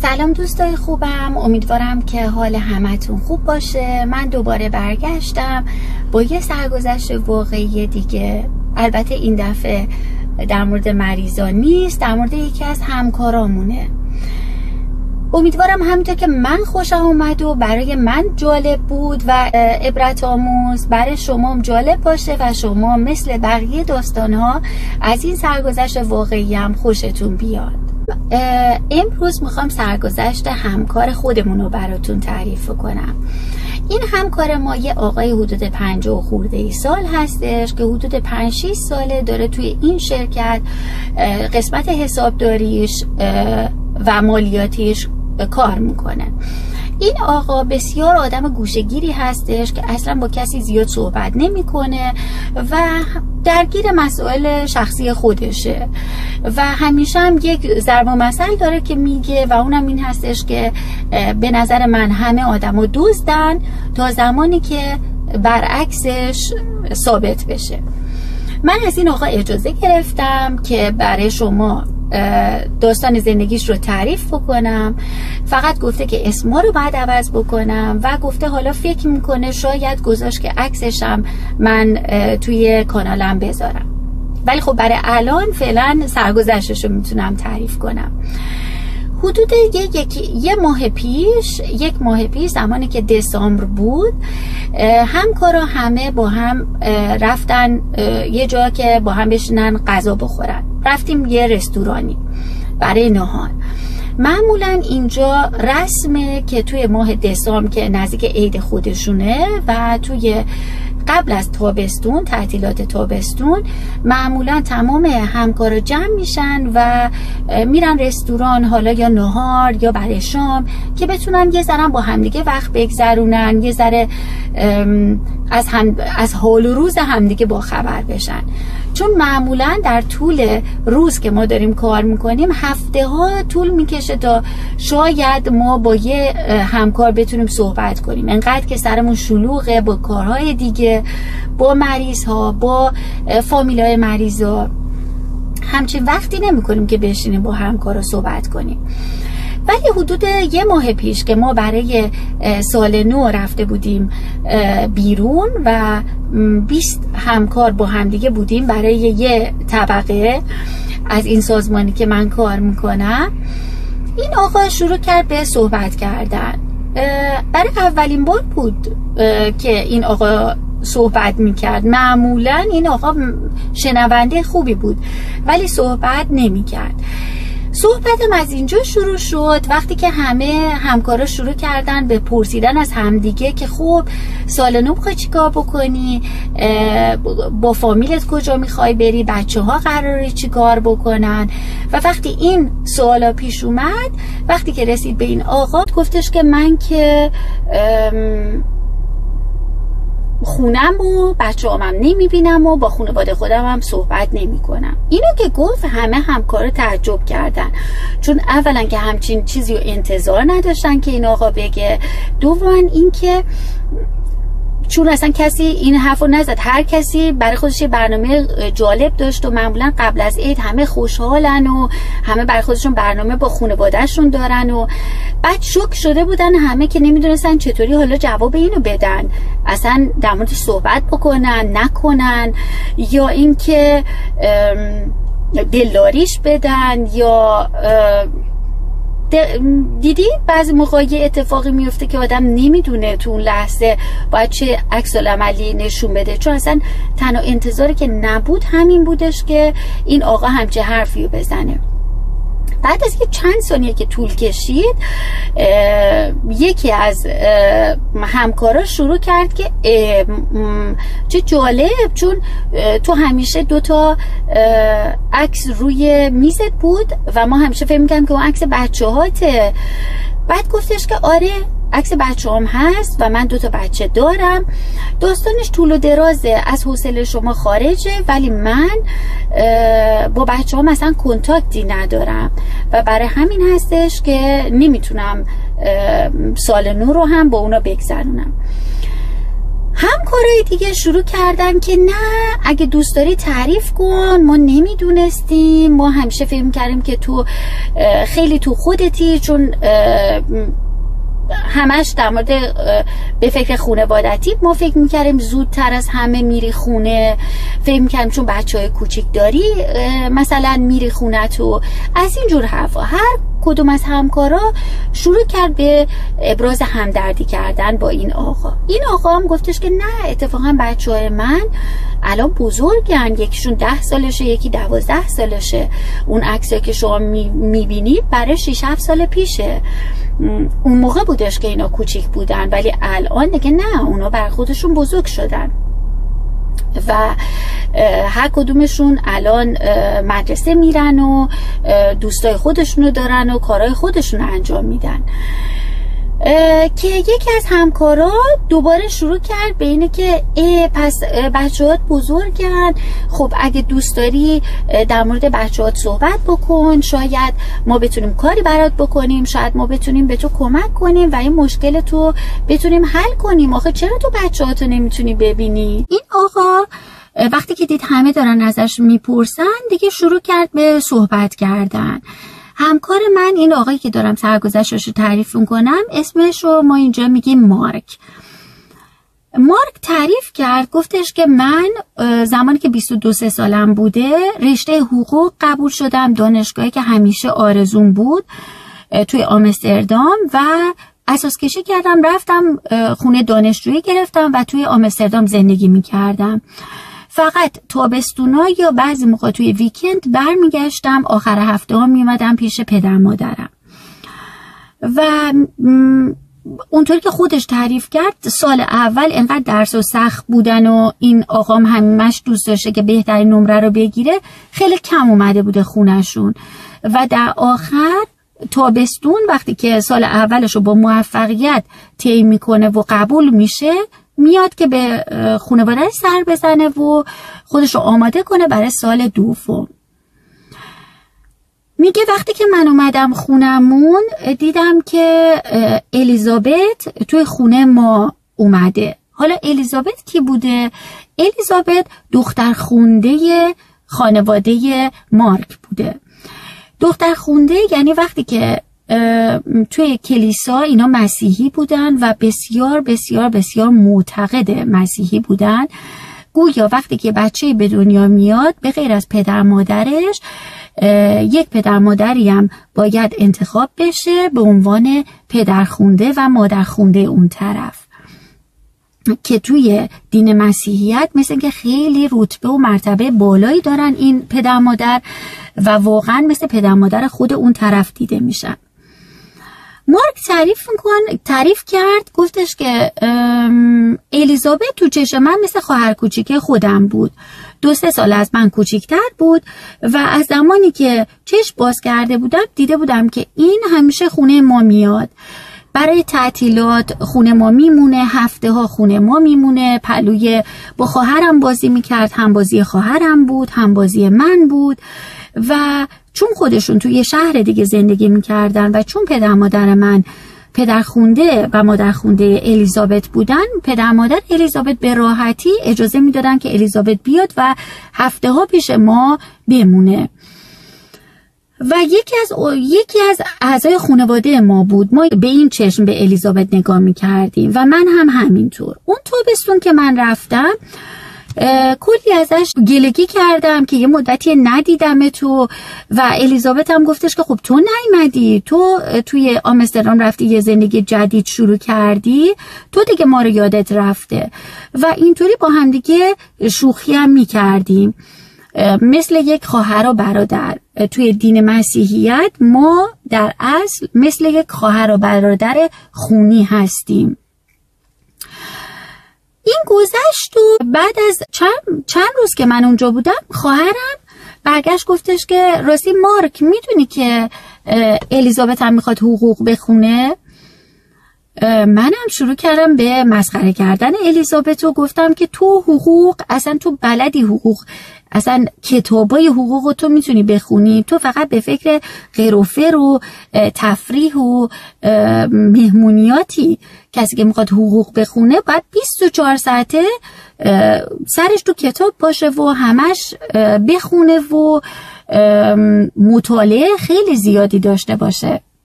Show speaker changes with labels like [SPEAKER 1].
[SPEAKER 1] سلام دوستای خوبم، امیدوارم که حال همتون خوب باشه. من دوباره برگشتم با یه سرگذشت واقعی دیگه. البته این دفعه در مورد مریضا نیست، در مورد یکی از همکارامونه. امیدوارم همینطور که من خوشم اومد و برای من جالب بود و عبرت آموز برای شما جالب باشه و شما مثل بقیه داستانها از این سرگذشت واقعی هم خوشتون بیاد. امروز میخوام سرگذشت همکار خودمون رو براتون تعریف کنم. این همکار ما یه آقای حدود 50 خورده ای سال هستش که حدود 5-6 ساله داره توی این شرکت قسمت حسابداریش و مالیاتیش کار میکنه. این آقا بسیار آدم گوشه‌گیری هستش که اصلا با کسی زیاد صحبت نمیکنه و درگیر مسائل شخصی خودشه و همیشه هم یک ضرب المثل داره که میگه و اونم این هستش که به نظر من همه آدما دزدن تا زمانی که برعکسش ثابت بشه. من از این آقا اجازه گرفتم که برای شما داستان زندگیش رو تعریف بکنم. فقط گفته که اسما رو باید عوض بکنم و گفته حالا فکر میکنه شاید گذاشت که عکسشم من توی کانالم بذارم، ولی خب برای الان فعلا سرگذشتش رو میتونم تعریف کنم. حدود یک ماه پیش زمانی که دسامبر بود، همکارا همه با هم رفتن یه جا که با هم بشینن غذا بخورن. رفتیم یه رستورانی برای نهار. معمولا اینجا رسمه که توی ماه دسامبر که نزدیک عید خودشونه و توی قبل از تابستون، تعطیلات تابستون، معمولا تمام همکارا جمع میشن و میرن رستوران، حالا یا نهار یا برای شام، که بتونن یه ذره با همدیگه وقت بگذرونن، یه ذره از حال و روز همدیگه با خبر بشن. چون معمولا در طول روز که ما داریم کار میکنیم هفته ها طول میکشه تا شاید ما با یه همکار بتونیم صحبت کنیم، انقدر که سرمون شلوغه با کارهای دیگه، با مریض ها، با فامیلای مریض ها. همچین وقتی نمی کنیم که بشینیم با همکارا صحبت کنیم. ولی حدود یه ماه پیش که ما برای سال نو رفته بودیم بیرون و 20 همکار با همدیگه بودیم برای یه طبقه از این سازمانی که من کار میکنم، این آقا شروع کرد به صحبت کردن. برای اولین بار بود که این آقا صحبت میکرد. معمولا این آقا شنونده خوبی بود ولی صحبت نمیکرد. صحبتم از اینجا شروع شد وقتی که همه همکارا شروع کردن به پرسیدن از همدیگه که خب سال نو میخوای چی کار بکنی، با فامیلت کجا میخوای بری، بچه ها قراره چی کار بکنن. و وقتی این سوالا پیش اومد، وقتی که رسید به این آقا، گفتش که من که خونم و بچه همم نمیبینم و با خانواده خودم هم صحبت نمی کنم. اینو که گفت همه همکار تعجب کردن، چون اولا که همچین چیزی رو انتظار نداشتن که این آقا بگه، دوما این که چون اصلا کسی این حرفو نزد. هر کسی برای خودش برنامه جالب داشت و معمولا قبل از عید همه خوشحالن و همه برای خودشون برنامه با خانواده‌شون دارن و بعد شوک شده بودن همه که نمیدونستن چطوری حالا جواب اینو بدن، اصلا در موردش صحبت بکنن نکنن، یا اینکه دلاریش بدن، یا دیدی بعضی موقع یه اتفاقی میفته که آدم نمیدونه تو اون لحظه باید چه عکس العملی نشون بده، چون اصلا تنها انتظاری که نبود همین بودش که این آقا همچه حرفی رو بزنه. بعد از چند ثانیه که طول کشید، یکی از همکارا شروع کرد که چه جالب، چون تو همیشه 2 عکس روی میزت بود و ما همیشه فکر می‌کردیم که اون عکس بچه‌هاته. بعد گفتش که آره عکس بچه‌ام هست و من 2 بچه دارم. داستانش طول و درازه، از حوصله شما خارجه، ولی من با بچه‌ام اصلا کنتاکتی ندارم و برای همین هستش که نمیتونم سال نو رو هم با اونا بگذرونم. همکارای دیگه شروع کردن که نه اگه دوست داری تعریف کن، ما نمیدونستیم، ما همیشه فکر کردیم که تو خیلی تو خودتی، چون همش در مورد به فکر خانوادتی ما فکر میکردیم زودتر از همه میری خونه، فکر میکردیم چون بچهای کوچیک داری مثلا میری خونه تو، از این جور حرفا. هر کدوم از همکارا شروع کرد به ابراز همدردی کردن با این آقا. این آقا هم گفتش که نه اتفاقا بچهای من الان بزرگن، یکیشون 10 سالشه یکی 12 سالشه، اون عکسایی که شما میبینید برای 6-7 سال پیشه، اون موقع بودش که اینا کوچیک بودن، ولی الان دیگه نه، اونا بر خودشون بزرگ شدن و هر کدومشون الان مدرسه میرن و دوستای خودشونو دارن و کارهای خودشونو انجام میدن. که یکی از همکارا دوباره شروع کرد به اینه که پس بچه‌هات بزرگن، خب اگه دوست داری در مورد بچه‌هات صحبت بکن، شاید ما بتونیم کاری برات بکنیم، شاید ما بتونیم به تو کمک کنیم و این مشکل تو بتونیم حل کنیم، آخه چرا تو بچه‌هاتو نمیتونی ببینی؟ این آقا وقتی که دید همه دارن ازش میپرسن دیگه شروع کرد به صحبت کردن. همکار من، این آقایی که دارم سرگذشتش رو تعریف میکنم، اسمش رو ما اینجا میگیم مارک. مارک تعریف کرد، گفتش که من زمانی که 22-23 سالم بوده رشته حقوق قبول شدم، دانشگاهی که همیشه آرزوم بود توی آمستردام، و اساس کشی کردم، رفتم خونه دانشجویی گرفتم و توی آمستردام زندگی میکردم. فقط تابستونا یا بعضی موقع توی ویکند برمیگشتم، آخر هفته ها میمدم پیش پدر مادرم. و اونطوری که خودش تعریف کرد سال اول انقدر درس و سخت بودن و این آقام همش دوست داشته که بهترین نمره رو بگیره، خیلی کم اومده بوده خونشون و در آخر تابستون وقتی که سال اولش رو با موفقیت طی میکنه و قبول میشه، میاد که به خانواده‌اش سر بزنه و خودش رو آماده کنه برای سال دوم. میگه وقتی که من اومدم خونمون دیدم که الیزابت توی خونه ما اومده. حالا الیزابت کی بوده؟ الیزابت دختر خونده خانواده مارک بوده. دختر خونده یعنی وقتی که توی کلیسا اینا مسیحی بودن و بسیار بسیار بسیار معتقد مسیحی بودن، گویا وقتی که بچه به دنیا میاد به غیر از پدر مادرش یک پدر مادری هم باید انتخاب بشه به عنوان پدرخونده و مادرخونده اون طرف، که توی دین مسیحیت مثل که خیلی رتبه و مرتبه بالایی دارن این پدر مادر و واقعا مثل پدر مادر خود اون طرف دیده میشن. مارک تعریف کرد، گفتش که الیزابت تو چشم من مثل خواهر کوچیک خودم بود، 2-3 سال از من کوچیکتر بود و از زمانی که چشم باز کرده بودم دیده بودم که این همیشه خونه ما میاد، برای تعطیلات خونه ما میمونه، هفته ها خونه ما میمونه، پلوی با خواهرم بازی میکرد، هم بازی خواهرم بود هم بازی من بود. و چون خودشون توی شهر دیگه زندگی میکردن و چون پدر مادر من پدرخونده و مادرخونده الیزابت بودن، پدر مادر الیزابت به راحتی اجازه میدادن که الیزابت بیاد و هفته ها پیش ما بمونه. و یکی از اعضای خانواده ما بود، ما به این چشم به الیزابت نگاه میکردیم و من هم همینطور. اون تابستون که من رفتم کلی ازش گلگی کردم که یه مدتی ندیدم تو، و الیزابت هم گفتش که خب تو نیومدی، تو توی آمستردام رفتی یه زندگی جدید شروع کردی، تو دیگه ما رو یادت رفته. و اینطوری با هم دیگه شوخی هم میکردیم مثل یک خواهر و برادر. توی دین مسیحیت ما در اصل مثل یک خواهر و برادر خونی هستیم. این گذشت و بعد از چند روز که من اونجا بودم خواهرم برگشت گفتش که راستی مارک میدونی که الیزابت هم میخواد حقوق بخونه؟ منم شروع کردم به مسخره کردن الیزابت و گفتم که تو حقوق اصلا تو بلدی، حقوق اصلا کتابای حقوق تو میتونی بخونی، تو فقط به فکر غیر و فر و تفریح و مهمونیاتی. کسی که میخواد حقوق بخونه باید 24 ساعته سرش تو کتاب باشه و همش بخونه و مطالعه خیلی زیادی داشته باشه.